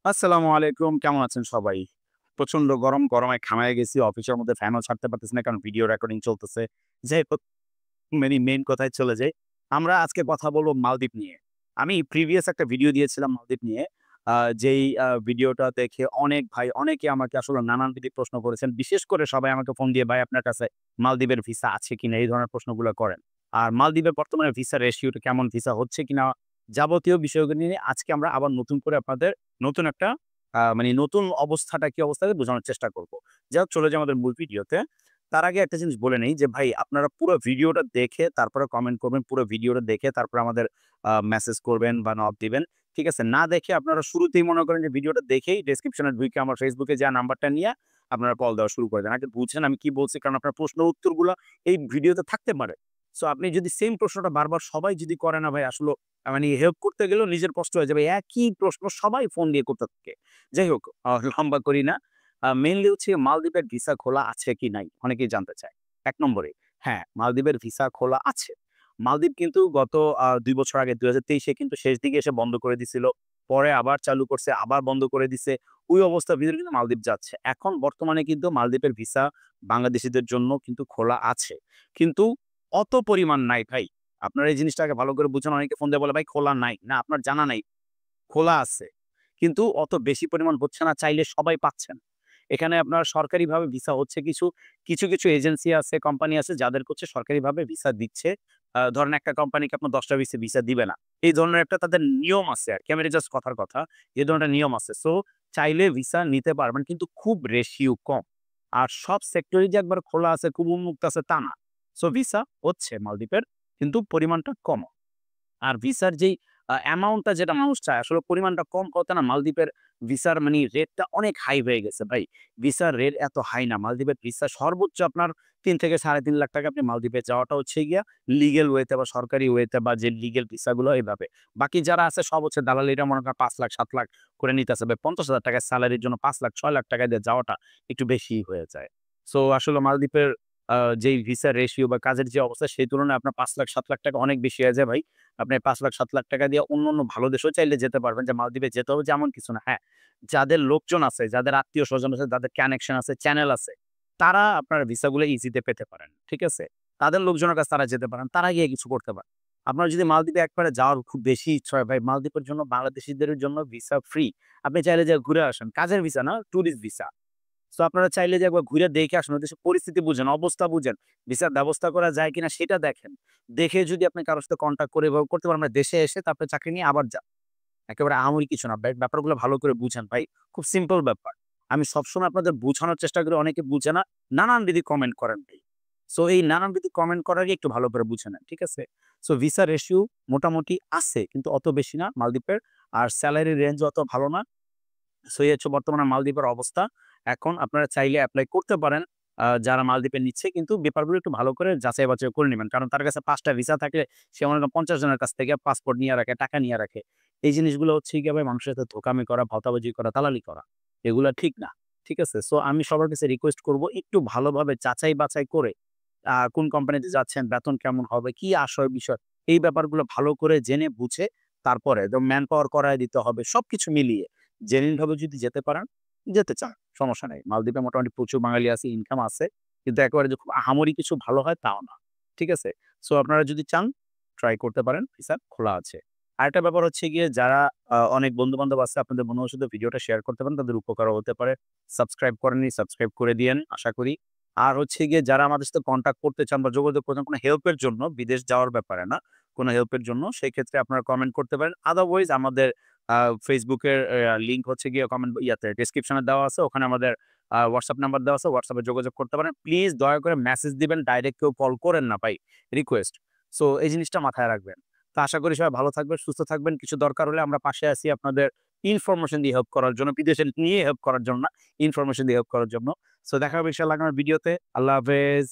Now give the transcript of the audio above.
আসসালামু আলাইকুম। কেমন আছেন সবাই? প্রচন্ড গরম, গরমে ঘামায়ে গেছি। অফিসের মধ্যে ফ্যানও ছাড়তে পারতেছি না কারণ ভিডিও রেকর্ডিং চলতেছে। যাই হোক মেইন কথায় চলে যাই। আমরা আজকে কথা বলব মালদ্বীপ নিয়ে। আমি প্রিভিয়াস একটা ভিডিও দিয়েছিলাম মালদ্বীপ নিয়ে। যেই ভিডিওটা দেখে অনেকে আমাকে আসলে নানানবিধ প্রশ্ন করেছেন। বিশেষ করে সবাই আমাকে ফোন দিয়ে, "ভাই আপনার কাছে মালদ্বীপের ভিসা আছে কিনা?" এই ধরনের প্রশ্নগুলো করেন। আর মালদ্বীপের বর্তমানে ভিসা রেশিওটা কেমন, ভিসা হচ্ছে কিনা, যাবতীয় বিষয়গুলো নিয়ে আজকে আমরা আবার নতুন করে আপনাদের নতুন একটা নতুন অবস্থাটা কি অবস্থা বোঝানোর চেষ্টা করব। যাই হোক চলে যাই আমাদের মূল ভিডিওতে। তার আগে একটা জিনিস বলে নেই যে ভাই আপনারা পুরো ভিডিওটা দেখে তারপরে কমেন্ট করবেন। পুরো ভিডিওটা দেখে তারপরে আমাদের মেসেজ করবেন বা নক দিবেন। ঠিক আছে? না দেখে আপনারা শুরুতেই মনে করেন যে ভিডিওটা দেখেই ডেসক্রিপশনে ঢুইকে আমার Facebook এ যাওয়া নাম্বারটা নিয়ে আপনারা কল দেওয়া শুরু করে দেন। আগে বুঝেন আমি কি বলছি কারণ আপনার প্রশ্ন উত্তরগুলা এই ভিডিওতে থাকতে পারে। সো আপনি যদি সেম প্রশ্নটা বারবার সবাই যদি করে না ভাই আসলে হেল্প করতে গেলেও নিজের কষ্ট হয়ে যাবে। একই প্রশ্ন সবাই ফোন দিয়ে করতে থাকে। যাই হোক লম্বা করি না। মেইনলি হচ্ছে মালদ্বীপের ভিসা খোলা আছে কি নাই? অনেকেই জানতে চায়। ১ নম্বরে হ্যাঁ, মালদ্বীপের ভিসা খোলা আছে। মালদ্বীপ কিন্তু গত ২ বছর আগে ২০২৩ এ কিন্তু শেষ দিকে এসে বন্ধ করে দিছিল। পরে আবার চালু করছে, আবার বন্ধ করে দিছে। ওই অবস্থার ভিতরে কিন্তু মালদ্বীপ যাচ্ছে। এখন বর্তমানে কিন্তু মালদ্বীপের ভিসা বাংলাদেশীদের জন্য কিন্তু খোলা আছে। কিন্তু অত পরিমাণ নাই ভাই। আপনারা এই জিনিসটা আগে ভালো করে বুঝুন। অনেকে ফোন দিয়ে বলে, "ভাই খোলা নাই।" না, আপনার জানা নাই। খোলা আছে। কিন্তু অত বেশি পরিমাণ হচ্ছে না, চাইলে সবাই পাচ্ছেন। এখানে আপনার সরকারিভাবে ভিসা হচ্ছে কিছু এজেন্সি আছে, কোম্পানি আছে যাদেরকে হচ্ছে সরকারিভাবে ভিসা দিচ্ছে। ধরেন একটা কোম্পানিকে আপনার ১০ টা ভিসা দিবে না। এই ধরনের একটা তাদের নিয়ম আছে আরকি। আমি এটা জাস্ট কথার কথা। এ ধরনের নিয়ম আছে। সো চাইলে ভিসা নিতে পারবেন কিন্তু খুব রেশিও কম। আর সব সেক্টরই যে একবার খোলা আছে, খুব উন্মুক্ত আছে তা না। সো ভিসা হচ্ছে মালদ্বীপের কিন্তু পরিমাণটা কম। আর ভিসার যেই অ্যামাউন্টটা যেটা মানুষ চায় আসলে পরিমাণটা কম হতে না মালদ্বীপের ভিসার রেটটা অনেক হাই হয়ে গেছে ভাই। ভিসার রেট এত হাই না। মালদ্বীপের ভিসা সর্বোচ্চ আপনার ৩ থেকে ৳৩.৫ লাখ আপনি মালদ্বীপে যাওয়াটা হচ্ছে গিয়া লিগ্যাল ওয়েতে বা সরকারি ওয়েতে বা যে লিগ্যাল ভিসাগুলো এভাবে। বাকি যারা আছে সব হচ্ছে দালালিরা মনে করেন ৫ লাখ ৭ লাখ করে নিতেছে ভাই। ৳৫০,০০০ স্যালারির জন্য ৫ লাখ ৬ লাখ টাকা দিয়ে যাওয়াটা একটু বেশিই হয়ে যায়। সো আসলে মালদ্বীপের যেই ভিসার রেশিও বা কাজের যে অবস্থা সেই তুলনায় আপনার ৫ লাখ ৭ লাখ টাকা অনেক বেশি হয়ে যায় ভাই। আপনি ৫ লাখ ৭ লাখ টাকা দিয়ে অন্যান্য ভালো দেশেও চাইলে যেতে পারবেন যে মালদ্বীপে যেতে হবে যেমন কিছু না। হ্যাঁ, যাদের লোকজন আছে, যাদের আত্মীয়স্বজন আছে, যাদের কানেকশন আছে, চ্যানেল আছে, তারা আপনার ভিসাগুলো ইজিতে পেতে পারেন। ঠিক আছে? তাদের লোকজনের কাছে তারা যেতে পারেন। তারা গিয়ে কিছু করতে পারেন। আপনার যদি মালদ্বীপে একবারে যাওয়ার খুব বেশি ইচ্ছা হয় ভাই, মালদ্বীপের জন্য বাংলাদেশীদের জন্য ভিসা ফ্রি। আপনি চাইলে যেয়ে ঘুরে আসেন। কাজের ভিসা না, টুরিস্ট ভিসা। সো আপনারা চাইলে যে একবার ঘুরে দেখে আসুন, ওই দেশের পরিস্থিতি বুঝেন, অবস্থা বুঝেন, ভিসার ব্যবস্থা করা যায় কিনা সেটা দেখেন। দেখে যদি আপনি কারো সাথে কনট্যাক্ট করে এভাবে করতে পারেন, আমরা দেশে এসে তারপরে চাকরি নিয়ে আবার যান। একেবারে আহামরি কিছু না। ব্যাপারগুলো ভালো করে বুঝেন ভাই। খুব সিম্পল ব্যাপার। আমি সবসময় আপনাদের বুঝানোর চেষ্টা করি, অনেকে বুঝে না। নানানবিধি কমেন্ট করেন ভাই। সো এই নানানবিধি কমেন্ট করারই একটু ভালো করে বুঝে নেন। ঠিক আছে? সো ভিসা রেশিও মোটামুটি আছে কিন্তু অত বেশি না মালদ্বীপের। আর সেলারি রেঞ্জ অত ভালো না। সো এই হচ্ছে বর্তমানে মালদ্বীপের অবস্থা। এখন আপনারা চাইলে এপ্লাই করতে পারেন। যারা মালদ্বীপে নিচ্ছে কিন্তু ব্যাপারগুলো একটু ভালো করে যাচাই-বাছাই করে নিবেন। কারণ তার কাছে ৫ টা ভিসা থাকলে সে মনে করেন ৫০ জনের কাছ থেকে পাসপোর্ট নিয়ে রাখে, টাকা নিয়ে রাখে। এই জিনিসগুলো হচ্ছে গিয়ে ভাই মানুষের সাথে ধোঁকামি করা, ভাওতাবাজি করা, দালালি করা। এগুলা ঠিক না। ঠিক আছে? সো আমি সবার কাছে রিকোয়েস্ট করব একটু ভালোভাবে যাচাই-বাছাই করে কোন কোম্পানিতে যাচ্ছেন, বেতন কেমন হবে, কি আশয় বিষয়, এই ব্যাপারগুলো ভালো করে জেনে বুঝে তারপরে একদম ম্যান পাওয়ার করায় দিতে হবে। সবকিছু মিলিয়ে জেনুইন ভাবে যদি যেতে পারেন, যেতে চান, সমস্যা নাই। মালদ্বীপে মোটামুটি প্রচুর বাঙালি আছে, ইনকাম আছে। কিন্তু একেবারে যে খুব আহামরি কিছু ভালো হয় তাও না। ঠিক আছে? সো আপনারা যদি চান ট্রাই করতে পারেন, ভিসা খোলা আছে। আরেকটা ব্যাপার হচ্ছে গিয়ে যারা অনেক বন্ধু-বান্ধব আছে আপনাদের বন্ধুদের সাথে ভিডিওটা শেয়ার করতে পারেন, তাদের উপকারও হতে পারে। সাবস্ক্রাইব করেননি, সাবস্ক্রাইব করে দিয়েন আশা করি। আর হচ্ছে গিয়ে যারা আমাদের সাথে কনট্যাক্ট করতে চান বা যোগাযোগ করতে চান কোন হেল্পের জন্য, বিদেশ যাওয়ার ব্যাপারে না, কোন হেল্পের জন্য সেক্ষেত্রে আপনারা কমেন্ট করতে পারেন। আদারওয়াইজ আমাদের আ Facebook এর লিঙ্ক হচ্ছে গিয়ে কমেন্ট ইয়াতে ডেসক্রিপশনে দেওয়া আছে। ওখানে আমাদের WhatsApp নাম্বার দেওয়া আছে। WhatsApp এ যোগাযোগ করতে পারেন। প্লিজ দয়া করে মেসেজ দিবেন। ডাইরেক্ট কেউ কল করেন না ভাই। রিকোয়েস্ট। সো এই জিনিসটা মাথায় রাখবেন। তো আশা করি সবাই ভালো থাকবেন, সুস্থ থাকবেন। কিছু দরকার হলে আমরা পাশে আছি আপনাদের ইনফরমেশন দিয়ে হেল্প করার জন্য। বিদেশে নিয়ে হেল্প করার জন্য না, ইনফরমেশন দিয়ে হেল্প করার জন্য। সো দেখা হবে ইনশাআল্লাহ আগামী ভিডিওতে। আল্লাহ হাফেজ।